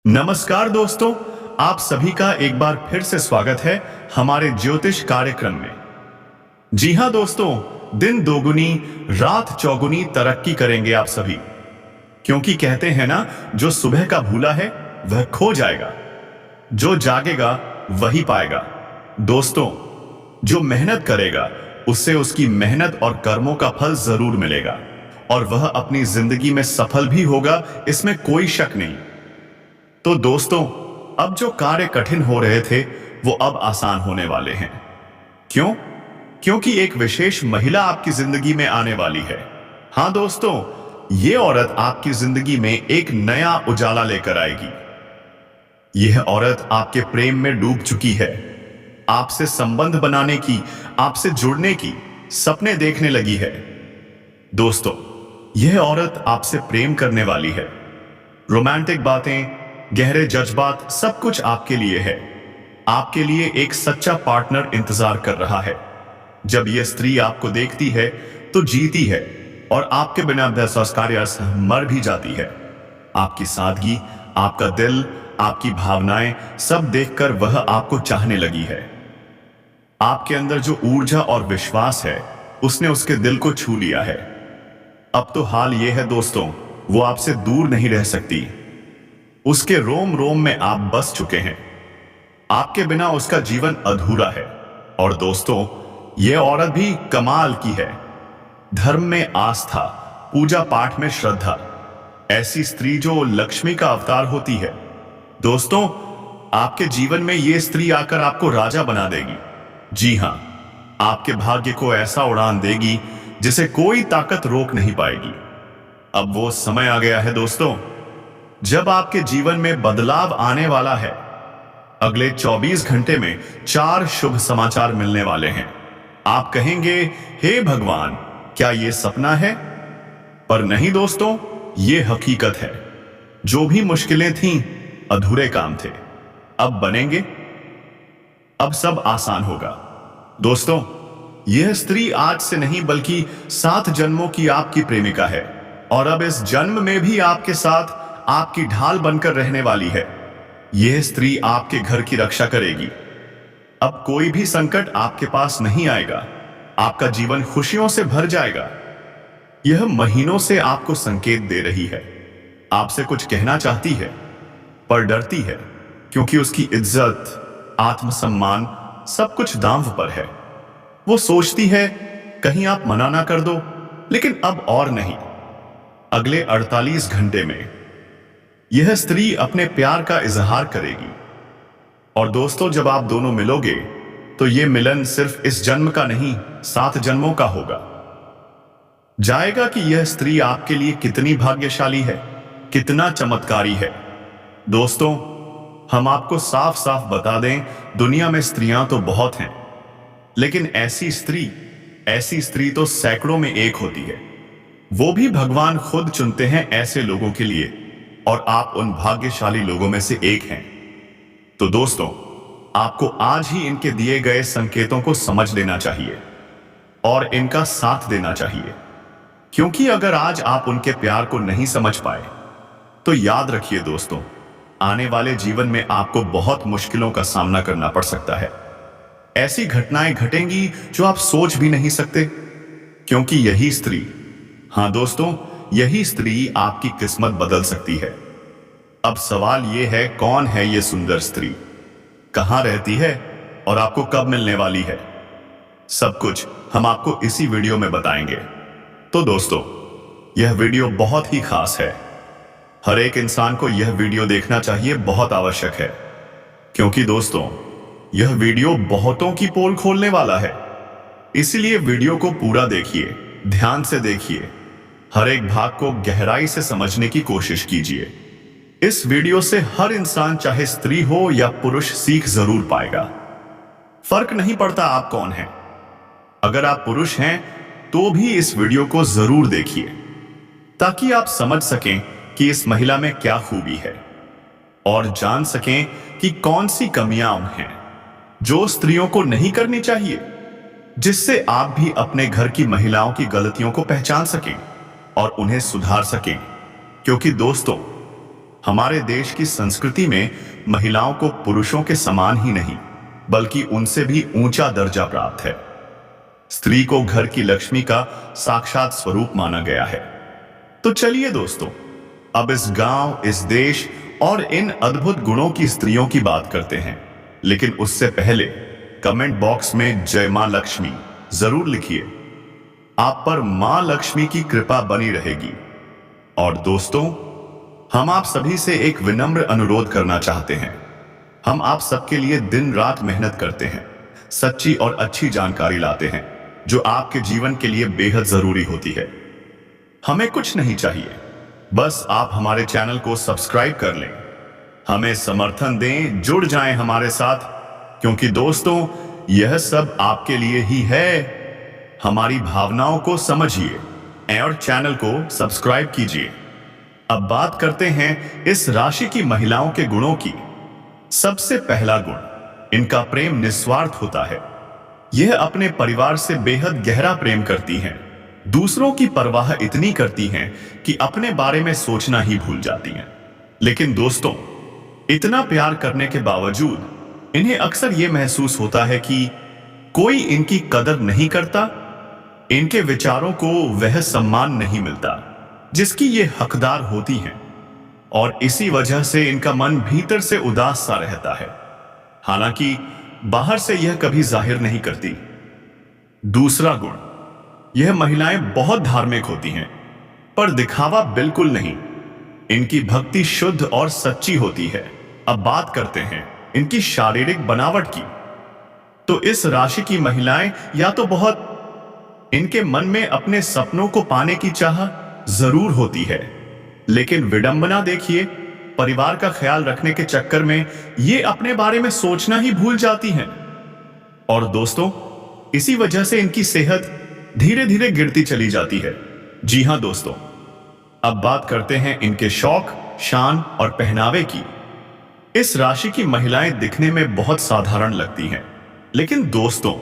नमस्कार दोस्तों, आप सभी का एक बार फिर से स्वागत है हमारे ज्योतिष कार्यक्रम में। जी हां दोस्तों, दिन दोगुनी रात चौगुनी तरक्की करेंगे आप सभी, क्योंकि कहते हैं ना, जो सुबह का भूला है वह खो जाएगा, जो जागेगा वही पाएगा। दोस्तों, जो मेहनत करेगा उससे उसकी मेहनत और कर्मों का फल जरूर मिलेगा और वह अपनी जिंदगी में सफल भी होगा, इसमें कोई शक नहीं। तो दोस्तों, अब जो कार्य कठिन हो रहे थे वो अब आसान होने वाले हैं। क्यों? क्योंकि एक विशेष महिला आपकी जिंदगी में आने वाली है। हाँ दोस्तों, ये औरत आपकी जिंदगी में एक नया उजाला लेकर आएगी। यह औरत आपके प्रेम में डूब चुकी है, आपसे संबंध बनाने की, आपसे जुड़ने की सपने देखने लगी है। दोस्तों, यह औरत आपसे प्रेम करने वाली है। रोमांटिक बातें, गहरे जज्बात, सब कुछ आपके लिए है। आपके लिए एक सच्चा पार्टनर इंतजार कर रहा है। जब यह स्त्री आपको देखती है तो जीती है और आपके बिना संस्कार्यस मर भी जाती है। आपकी सादगी, आपका दिल, आपकी भावनाएं सब देखकर वह आपको चाहने लगी है। आपके अंदर जो ऊर्जा और विश्वास है उसने उसके दिल को छू लिया है। अब तो हाल यह है दोस्तों, वो आपसे दूर नहीं रह सकती। उसके रोम रोम में आप बस चुके हैं। आपके बिना उसका जीवन अधूरा है। और दोस्तों, यह औरत भी कमाल की है। धर्म में आस्था, पूजा पाठ में श्रद्धा, ऐसी स्त्री जो लक्ष्मी का अवतार होती है। दोस्तों, आपके जीवन में यह स्त्री आकर आपको राजा बना देगी। जी हां, आपके भाग्य को ऐसा उड़ान देगी जिसे कोई ताकत रोक नहीं पाएगी। अब वो समय आ गया है दोस्तों, जब आपके जीवन में बदलाव आने वाला है। अगले 24 घंटे में 4 शुभ समाचार मिलने वाले हैं। आप कहेंगे, हे भगवान, क्या यह सपना है? पर नहीं दोस्तों, यह हकीकत है। जो भी मुश्किलें थीं, अधूरे काम थे, अब बनेंगे। अब सब आसान होगा। दोस्तों, यह स्त्री आज से नहीं बल्कि 7 जन्मों की आपकी प्रेमिका है और अब इस जन्म में भी आपके साथ आपकी ढाल बनकर रहने वाली है। यह स्त्री आपके घर की रक्षा करेगी। अब कोई भी संकट आपके पास नहीं आएगा। आपका जीवन खुशियों से भर जाएगा। यह महीनों से आपको संकेत दे रही है। आपसे कुछ कहना चाहती है पर डरती है, क्योंकि उसकी इज्जत, आत्मसम्मान सब कुछ दांव पर है। वो सोचती है कहीं आप मना ना कर दो, लेकिन अब और नहीं। अगले 48 घंटे में यह स्त्री अपने प्यार का इजहार करेगी। और दोस्तों, जब आप दोनों मिलोगे तो यह मिलन सिर्फ इस जन्म का नहीं, 7 जन्मों का होगा। जाएगा कि यह स्त्री आपके लिए कितनी भाग्यशाली है, कितना चमत्कारी है। दोस्तों, हम आपको साफ साफ बता दें, दुनिया में स्त्रियां तो बहुत हैं, लेकिन ऐसी स्त्री तो सैकड़ों में एक होती है। वो भी भगवान खुद चुनते हैं ऐसे लोगों के लिए, और आप उन भाग्यशाली लोगों में से एक हैं। तो दोस्तों, आपको आज ही इनके दिए गए संकेतों को समझ लेना चाहिए और इनका साथ देना चाहिए, क्योंकि अगर आज आप उनके प्यार को नहीं समझ पाए तो याद रखिए दोस्तों, आने वाले जीवन में आपको बहुत मुश्किलों का सामना करना पड़ सकता है। ऐसी घटनाएं घटेंगी जो आप सोच भी नहीं सकते, क्योंकि यही स्त्री, हाँ दोस्तों, यही स्त्री आपकी किस्मत बदल सकती है। अब सवाल यह है, कौन है यह सुंदर स्त्री, कहां रहती है और आपको कब मिलने वाली है? सब कुछ हम आपको इसी वीडियो में बताएंगे। तो दोस्तों, यह वीडियो बहुत ही खास है। हर एक इंसान को यह वीडियो देखना चाहिए, बहुत आवश्यक है, क्योंकि दोस्तों, यह वीडियो बहुतों की पोल खोलने वाला है। इसलिए वीडियो को पूरा देखिए, ध्यान से देखिए, हर एक भाग को गहराई से समझने की कोशिश कीजिए। इस वीडियो से हर इंसान, चाहे स्त्री हो या पुरुष, सीख जरूर पाएगा। फर्क नहीं पड़ता आप कौन हैं। अगर आप पुरुष हैं तो भी इस वीडियो को जरूर देखिए, ताकि आप समझ सकें कि इस महिला में क्या खूबी है और जान सकें कि कौन सी कमियां हैं जो स्त्रियों को नहीं करनी चाहिए, जिससे आप भी अपने घर की महिलाओं की गलतियों को पहचान सकें और उन्हें सुधार सकें। क्योंकि दोस्तों, हमारे देश की संस्कृति में महिलाओं को पुरुषों के समान ही नहीं बल्कि उनसे भी ऊंचा दर्जा प्राप्त है। स्त्री को घर की लक्ष्मी का साक्षात स्वरूप माना गया है। तो चलिए दोस्तों, अब इस गांव, इस देश और इन अद्भुत गुणों की स्त्रियों की बात करते हैं। लेकिन उससे पहले कमेंट बॉक्स में जय मां लक्ष्मी जरूर लिखिए। आप पर मां लक्ष्मी की कृपा बनी रहेगी। और दोस्तों, हम आप सभी से एक विनम्र अनुरोध करना चाहते हैं। हम आप सबके लिए दिन रात मेहनत करते हैं, सच्ची और अच्छी जानकारी लाते हैं जो आपके जीवन के लिए बेहद जरूरी होती है। हमें कुछ नहीं चाहिए, बस आप हमारे चैनल को सब्सक्राइब कर लें, हमें समर्थन दें, जुड़ जाएं हमारे साथ, क्योंकि दोस्तों यह सब आपके लिए ही है। हमारी भावनाओं को समझिए और चैनल को सब्सक्राइब कीजिए। अब बात करते हैं इस राशि की महिलाओं के गुणों की। सबसे पहला गुण, इनका प्रेम निस्वार्थ होता है। यह अपने परिवार से बेहद गहरा प्रेम करती हैं। दूसरों की परवाह इतनी करती हैं कि अपने बारे में सोचना ही भूल जाती हैं। लेकिन दोस्तों, इतना प्यार करने के बावजूद इन्हें अक्सर यह महसूस होता है कि कोई इनकी कदर नहीं करता, इनके विचारों को वह सम्मान नहीं मिलता जिसकी ये हकदार होती हैं, और इसी वजह से इनका मन भीतर से उदास सा रहता है। हालांकि बाहर से यह कभी जाहिर नहीं करती। दूसरा गुण, यह महिलाएं बहुत धार्मिक होती हैं, पर दिखावा बिल्कुल नहीं। इनकी भक्ति शुद्ध और सच्ची होती है। अब बात करते हैं इनकी शारीरिक बनावट की। तो इस राशि की महिलाएं या तो बहुत, इनके मन में अपने सपनों को पाने की चाह जरूर होती है, लेकिन विडंबना देखिए, परिवार का ख्याल रखने के चक्कर में ये अपने बारे में सोचना ही भूल जाती हैं। और दोस्तों, इसी वजह से इनकी सेहत धीरे धीरे गिरती चली जाती है। जी हां दोस्तों, अब बात करते हैं इनके शौक, शान और पहनावे की। इस राशि की महिलाएं दिखने में बहुत साधारण लगती हैं, लेकिन दोस्तों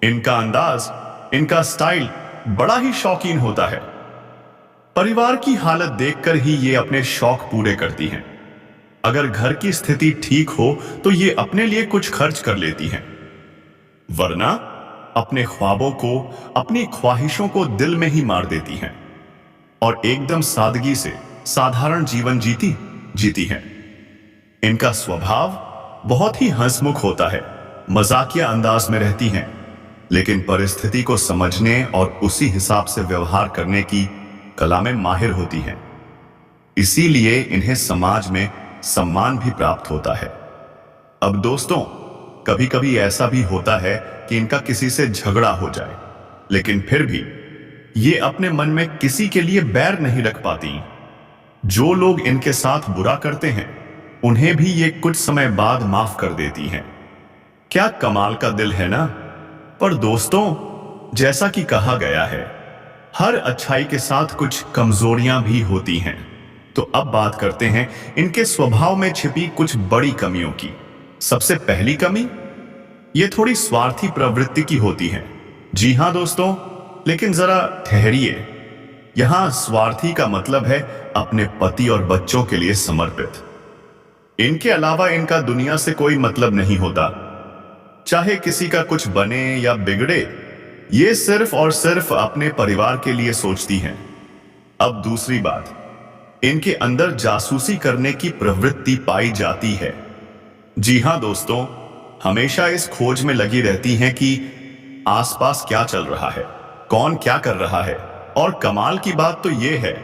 इनका अंदाज, इनका स्टाइल बड़ा ही शौकीन होता है। परिवार की हालत देखकर ही ये अपने शौक पूरे करती हैं। अगर घर की स्थिति ठीक हो तो ये अपने लिए कुछ खर्च कर लेती हैं, वरना अपने ख्वाबों को, अपनी ख्वाहिशों को दिल में ही मार देती हैं और एकदम सादगी से साधारण जीवन जीती हैं। इनका स्वभाव बहुत ही हंसमुख होता है, मजाकिया अंदाज में रहती हैं, लेकिन परिस्थिति को समझने और उसी हिसाब से व्यवहार करने की कला में माहिर होती हैं। इसीलिए इन्हें समाज में सम्मान भी प्राप्त होता है। अब दोस्तों, कभी कभी ऐसा भी होता है कि इनका किसी से झगड़ा हो जाए, लेकिन फिर भी ये अपने मन में किसी के लिए बैर नहीं रख पाती। जो लोग इनके साथ बुरा करते हैं उन्हें भी ये कुछ समय बाद माफ कर देती हैं। क्या कमाल का दिल है ना। पर दोस्तों, जैसा कि कहा गया है, हर अच्छाई के साथ कुछ कमजोरियां भी होती हैं। तो अब बात करते हैं इनके स्वभाव में छिपी कुछ बड़ी कमियों की। सबसे पहली कमी, ये थोड़ी स्वार्थी प्रवृत्ति की होती है। जी हां दोस्तों, लेकिन जरा ठहरिए। यहां स्वार्थी का मतलब है अपने पति और बच्चों के लिए समर्पित। इनके अलावा इनका दुनिया से कोई मतलब नहीं होता, चाहे किसी का कुछ बने या बिगड़े। ये सिर्फ और सिर्फ अपने परिवार के लिए सोचती हैं। अब दूसरी बात, इनके अंदर जासूसी करने की प्रवृत्ति पाई जाती है। जी हां दोस्तों, हमेशा इस खोज में लगी रहती हैं कि आसपास क्या चल रहा है, कौन क्या कर रहा है। और कमाल की बात तो ये है,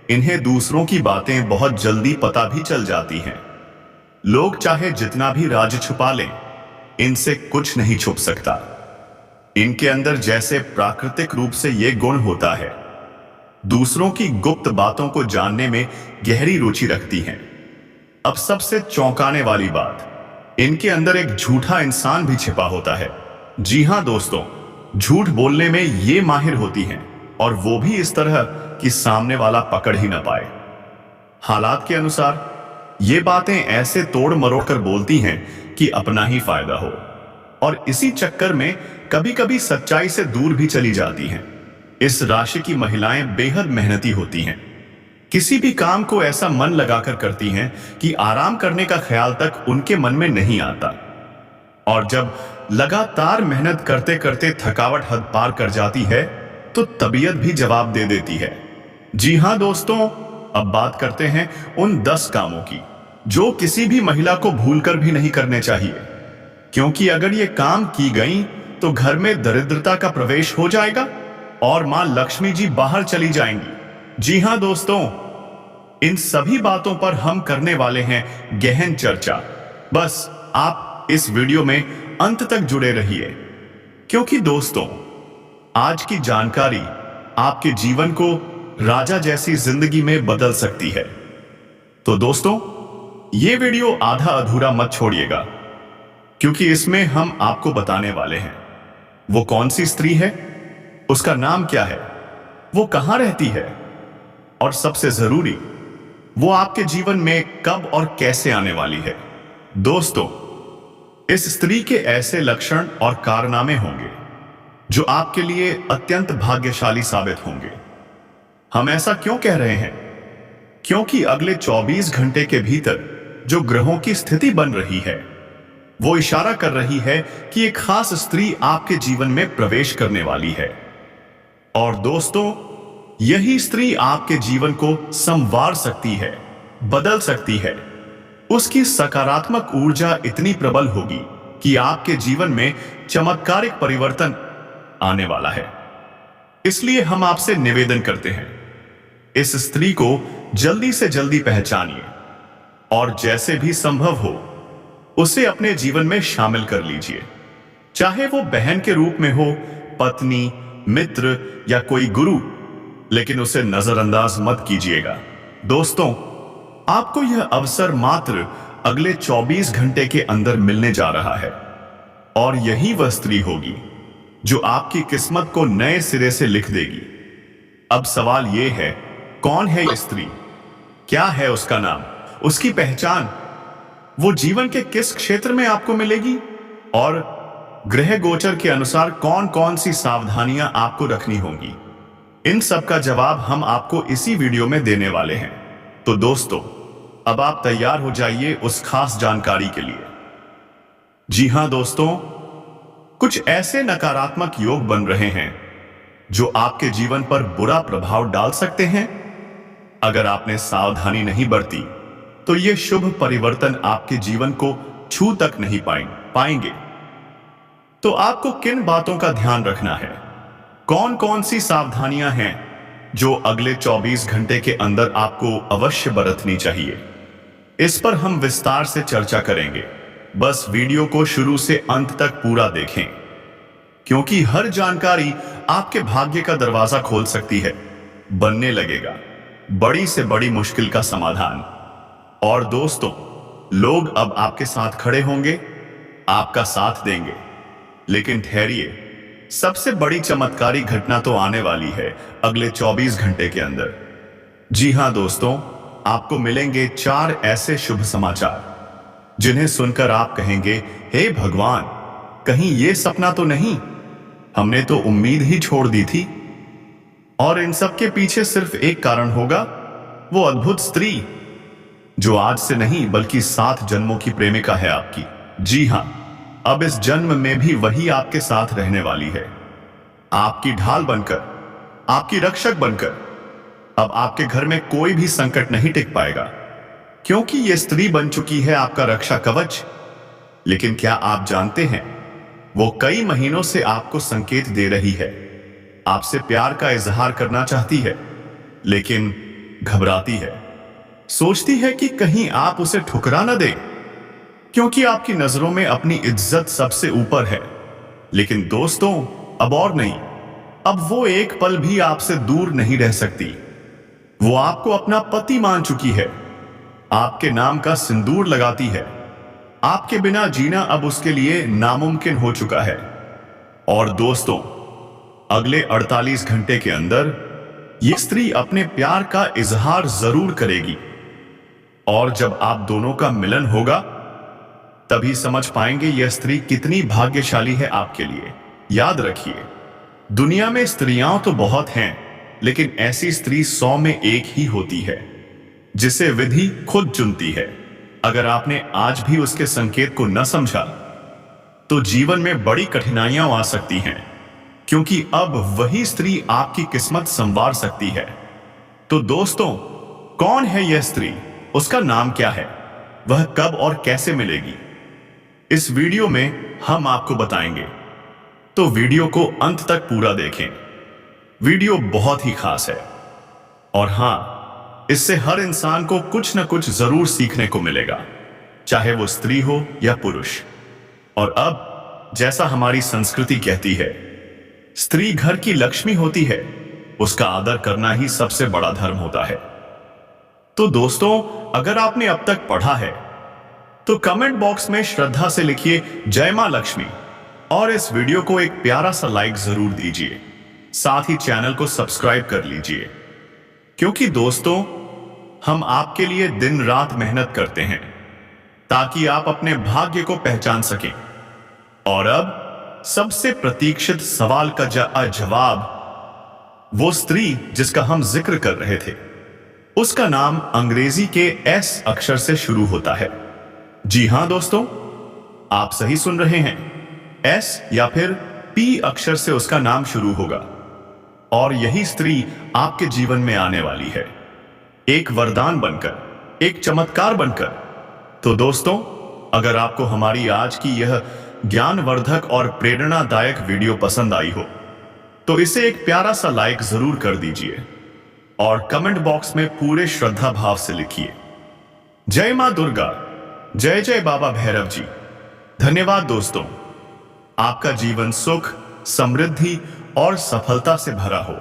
इन्हें दूसरों की बातें बहुत जल्दी पता भी चल जाती हैं। लोग चाहे जितना भी राज छुपा लें, इनसे कुछ नहीं छुप सकता। इनके अंदर जैसे प्राकृतिक रूप से यह गुण होता है, दूसरों की गुप्त बातों को जानने में गहरी रुचि रखती हैं। अब सबसे चौंकाने वाली बात, इनके अंदर एक झूठा इंसान भी छिपा होता है। जी हां दोस्तों, झूठ बोलने में ये माहिर होती हैं, और वो भी इस तरह कि सामने वाला पकड़ ही ना पाए। हालात के अनुसार ये बातें ऐसे तोड़ मरोड़ कर बोलती हैं कि अपना ही फायदा हो, और इसी चक्कर में कभी कभी सच्चाई से दूर भी चली जाती हैं। इस राशि की महिलाएं बेहद मेहनती होती हैं। किसी भी काम को ऐसा मन लगाकर करती हैं कि आराम करने का ख्याल तक उनके मन में नहीं आता। और जब लगातार मेहनत करते करते थकावट हद पार कर जाती है तो तबीयत भी जवाब दे देती है। जी हां दोस्तों, अब बात करते हैं उन 10 कामों की जो किसी भी महिला को भूलकर भी नहीं करने चाहिए, क्योंकि अगर ये काम की गई तो घर में दरिद्रता का प्रवेश हो जाएगा और मां लक्ष्मी जी बाहर चली जाएंगी। जी हां दोस्तों, इन सभी बातों पर हम करने वाले हैं गहन चर्चा। बस आप इस वीडियो में अंत तक जुड़े रहिए, क्योंकि दोस्तों आज की जानकारी आपके जीवन को राजा जैसी जिंदगी में बदल सकती है। तो दोस्तों ये वीडियो आधा अधूरा मत छोड़िएगा, क्योंकि इसमें हम आपको बताने वाले हैं वो कौन सी स्त्री है, उसका नाम क्या है, वो कहां रहती है, और सबसे जरूरी वो आपके जीवन में कब और कैसे आने वाली है। दोस्तों इस स्त्री के ऐसे लक्षण और कारनामे होंगे जो आपके लिए अत्यंत भाग्यशाली साबित होंगे। हम ऐसा क्यों कह रहे हैं? क्योंकि अगले 24 घंटे के भीतर जो ग्रहों की स्थिति बन रही है वो इशारा कर रही है कि एक खास स्त्री आपके जीवन में प्रवेश करने वाली है। और दोस्तों यही स्त्री आपके जीवन को संवार सकती है, बदल सकती है। उसकी सकारात्मक ऊर्जा इतनी प्रबल होगी कि आपके जीवन में चमत्कारिक परिवर्तन आने वाला है। इसलिए हम आपसे निवेदन करते हैं, इस स्त्री को जल्दी से जल्दी पहचानिए और जैसे भी संभव हो उसे अपने जीवन में शामिल कर लीजिए। चाहे वो बहन के रूप में हो, पत्नी, मित्र या कोई गुरु, लेकिन उसे नजरअंदाज मत कीजिएगा। दोस्तों आपको यह अवसर मात्र अगले 24 घंटे के अंदर मिलने जा रहा है, और यही वह स्त्री होगी जो आपकी किस्मत को नए सिरे से लिख देगी। अब सवाल यह है, कौन है यह स्त्री? क्या है उसका नाम, उसकी पहचान? वो जीवन के किस क्षेत्र में आपको मिलेगी? और ग्रह गोचर के अनुसार कौन कौन सी सावधानियां आपको रखनी होंगी? इन सब का जवाब हम आपको इसी वीडियो में देने वाले हैं। तो दोस्तों अब आप तैयार हो जाइए उस खास जानकारी के लिए। जी हां दोस्तों, कुछ ऐसे नकारात्मक योग बन रहे हैं जो आपके जीवन पर बुरा प्रभाव डाल सकते हैं। अगर आपने सावधानी नहीं बरती तो ये शुभ परिवर्तन आपके जीवन को छू तक नहीं पाएंगे। तो आपको किन बातों का ध्यान रखना है? कौन कौन सी सावधानियां हैं जो अगले 24 घंटे के अंदर आपको अवश्य बरतनी चाहिए? इस पर हम विस्तार से चर्चा करेंगे। बस वीडियो को शुरू से अंत तक पूरा देखें, क्योंकि हर जानकारी आपके भाग्य का दरवाजा खोल सकती है। बनने लगेगा बड़ी से बड़ी मुश्किल का समाधान। और दोस्तों लोग अब आपके साथ खड़े होंगे, आपका साथ देंगे। लेकिन ठहरिए, सबसे बड़ी चमत्कारी घटना तो आने वाली है अगले 24 घंटे के अंदर। जी हां दोस्तों, आपको मिलेंगे 4 ऐसे शुभ समाचार जिन्हें सुनकर आप कहेंगे, हे भगवान, कहीं ये सपना तो नहीं? हमने तो उम्मीद ही छोड़ दी थी। और इन सब के पीछे सिर्फ एक कारण होगा, वो अद्भुत स्त्री जो आज से नहीं बल्कि 7 जन्मों की प्रेमिका है आपकी। जी हां, अब इस जन्म में भी वही आपके साथ रहने वाली है, आपकी ढाल बनकर, आपकी रक्षक बनकर। अब आपके घर में कोई भी संकट नहीं टिक पाएगा, क्योंकि यह स्त्री बन चुकी है आपका रक्षा कवच। लेकिन क्या आप जानते हैं, वो कई महीनों से आपको संकेत दे रही है, आपसे प्यार का इजहार करना चाहती है, लेकिन घबराती है, सोचती है कि कहीं आप उसे ठुकरा न दें, क्योंकि आपकी नजरों में अपनी इज्जत सबसे ऊपर है। लेकिन दोस्तों अब और नहीं, अब वो एक पल भी आपसे दूर नहीं रह सकती। वो आपको अपना पति मान चुकी है, आपके नाम का सिंदूर लगाती है। आपके बिना जीना अब उसके लिए नामुमकिन हो चुका है। और दोस्तों अगले 48 घंटे के अंदर ये स्त्री अपने प्यार का इजहार जरूर करेगी, और जब आप दोनों का मिलन होगा तभी समझ पाएंगे यह स्त्री कितनी भाग्यशाली है आपके लिए। याद रखिए, दुनिया में स्त्रियां तो बहुत हैं, लेकिन ऐसी स्त्री 100 में एक ही होती है जिसे विधि खुद चुनती है। अगर आपने आज भी उसके संकेत को न समझा तो जीवन में बड़ी कठिनाइयां आ सकती हैं, क्योंकि अब वही स्त्री आपकी किस्मत संवार सकती है। तो दोस्तों, कौन है यह स्त्री? उसका नाम क्या है? वह कब और कैसे मिलेगी? इस वीडियो में हम आपको बताएंगे, तो वीडियो को अंत तक पूरा देखें। वीडियो बहुत ही खास है और हां, इससे हर इंसान को कुछ न कुछ जरूर सीखने को मिलेगा, चाहे वो स्त्री हो या पुरुष। और अब जैसा हमारी संस्कृति कहती है, स्त्री घर की लक्ष्मी होती है, उसका आदर करना ही सबसे बड़ा धर्म होता है। तो दोस्तों, अगर आपने अब तक पढ़ा है तो कमेंट बॉक्स में श्रद्धा से लिखिए जय मां लक्ष्मी और इस वीडियो को एक प्यारा सा लाइक जरूर दीजिए। साथ ही चैनल को सब्सक्राइब कर लीजिए, क्योंकि दोस्तों, हम आपके लिए दिन रात मेहनत करते हैं ताकि आप अपने भाग्य को पहचान सकें। और अब सबसे प्रतीक्षित सवाल का जवाब, वो स्त्री जिसका हम जिक्र कर रहे थे, उसका नाम अंग्रेजी के एस अक्षर से शुरू होता है। जी हां दोस्तों, आप सही सुन रहे हैं, एस या फिर पी अक्षर से उसका नाम शुरू होगा। और यही स्त्री आपके जीवन में आने वाली है, एक वरदान बनकर, एक चमत्कार बनकर। तो दोस्तों, अगर आपको हमारी आज की यह ज्ञानवर्धक और प्रेरणादायक वीडियो पसंद आई हो तो इसे एक प्यारा सा लाइक जरूर कर दीजिए और कमेंट बॉक्स में पूरे श्रद्धा भाव से लिखिए जय मां दुर्गा, जय जय बाबा भैरव जी। धन्यवाद दोस्तों। आपका जीवन सुख, समृद्धि और सफलता से भरा हो।